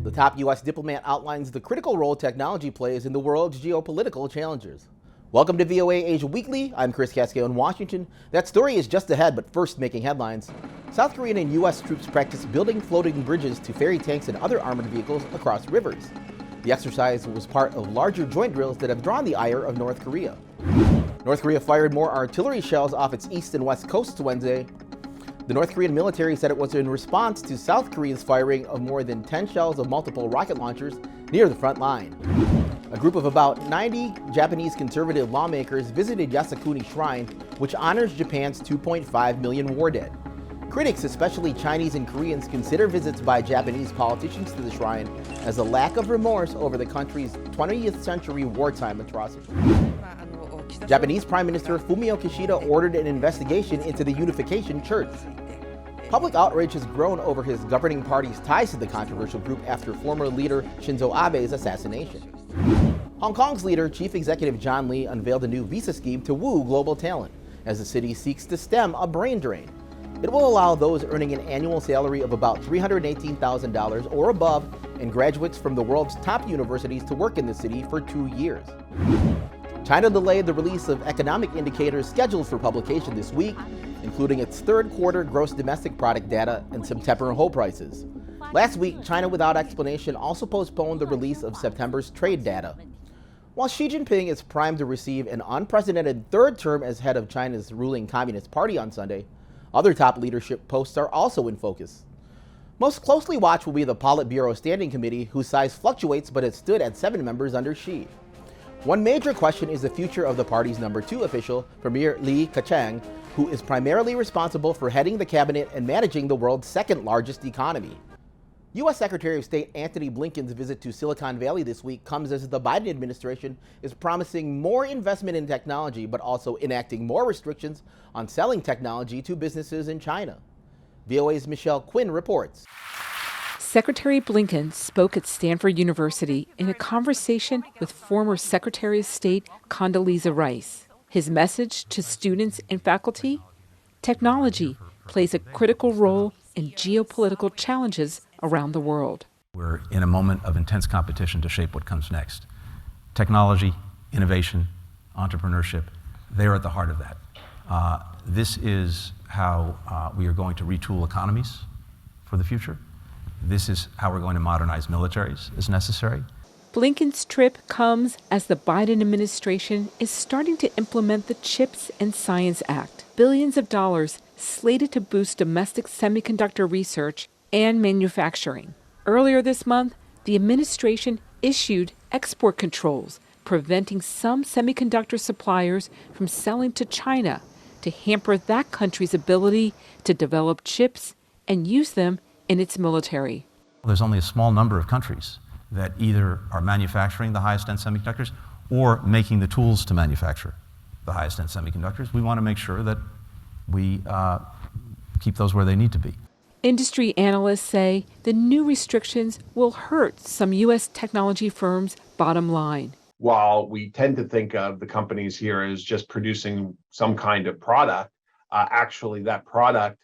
The top U.S. diplomat outlines the critical role technology plays in the world's geopolitical challenges. Welcome to VOA Asia Weekly. I'm Chris Casquet in Washington. That story is just ahead, but first making headlines. South Korean and U.S. troops practice building floating bridges to ferry tanks and other armored vehicles across rivers. The exercise was part of larger joint drills that have drawn the ire of North Korea. North Korea fired more artillery shells off its east and west coasts Wednesday. The North Korean military said it was in response to South Korea's firing of more than 10 shells of multiple rocket launchers near the front line. A group of about 90 Japanese conservative lawmakers visited Yasukuni Shrine, which honors Japan's 2.5 million war dead. Critics, especially Chinese and Koreans, consider visits by Japanese politicians to the shrine as a lack of remorse over the country's 20th century wartime atrocities. Japanese Prime Minister Fumio Kishida ordered an investigation into the Unification Church. Public outrage has grown over his governing party's ties to the controversial group after former leader Shinzo Abe's assassination. Hong Kong's leader, Chief Executive John Lee, unveiled a new visa scheme to woo global talent as the city seeks to stem a brain drain. It will allow those earning an annual salary of about $318,000 or above and graduates from the world's top universities to work in the city for 2 years. China delayed the release of economic indicators scheduled for publication this week, including its third quarter gross domestic product data and September home prices. Last week, China without explanation also postponed the release of September's trade data. While Xi Jinping is primed to receive an unprecedented third term as head of China's ruling Communist Party on Sunday, other top leadership posts are also in focus. Most closely watched will be the Politburo Standing Committee, whose size fluctuates but has stood at 7 members under Xi. One major question is the future of the party's number 2 official, Premier Li Keqiang, who is primarily responsible for heading the cabinet and managing the world's second largest economy. U.S. Secretary of State Antony Blinken's visit to Silicon Valley this week comes as the Biden administration is promising more investment in technology, but also enacting more restrictions on selling technology to businesses in China. VOA's Michelle Quinn reports. Secretary Blinken spoke at Stanford University in a conversation with former Secretary of State Condoleezza Rice. His message to students and faculty? Technology plays a critical role in geopolitical challenges around the world. We're in a moment of intense competition to shape what comes next. Technology, innovation, entrepreneurship, they're at the heart of that. This is how we are going to retool economies for the future. This is how we're going to modernize militaries as necessary. Blinken's trip comes as the Biden administration is starting to implement the CHIPS and Science Act, billions of dollars slated to boost domestic semiconductor research and manufacturing. Earlier this month, the administration issued export controls, preventing some semiconductor suppliers from selling to China to hamper that country's ability to develop chips and use them in its military. There's only a small number of countries that either are manufacturing the highest end semiconductors or making the tools to manufacture the highest end semiconductors. We want to make sure that we keep those where they need to be. Industry analysts say the new restrictions will hurt some U.S. technology firms' bottom line. While we tend to think of the companies here as just producing some kind of product, actually that product,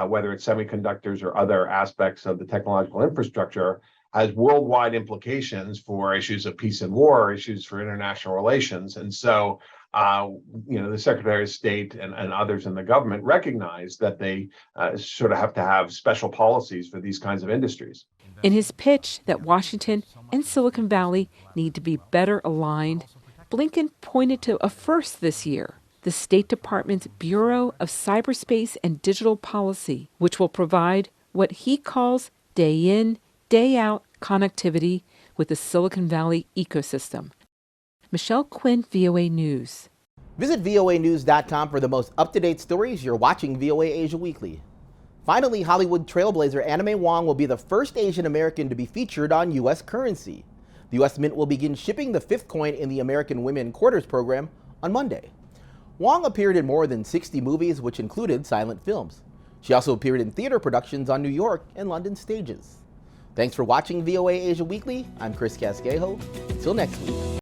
whether it's semiconductors or other aspects of the technological infrastructure, has worldwide implications for issues of peace and war, issues for international relations. And so, the Secretary of State and others in the government recognize that they sort of have to have special policies for these kinds of industries. In his pitch that Washington and Silicon Valley need to be better aligned, Blinken pointed to a first this year, the State Department's Bureau of Cyberspace and Digital Policy, which will provide what he calls day in, day out connectivity with the Silicon Valley ecosystem. Michelle Quinn, VOA News. Visit voanews.com for the most up-to-date stories. You're watching VOA Asia Weekly. Finally, Hollywood trailblazer Anna May Wong will be the first Asian American to be featured on U.S. currency. The U.S. Mint will begin shipping the 5th coin in the American Women Quarters program on Monday. Wong appeared in more than 60 movies, which included silent films. She also appeared in theater productions on New York and London stages. Thanks for watching VOA Asia Weekly. I'm Chris Casquejo. Until next week.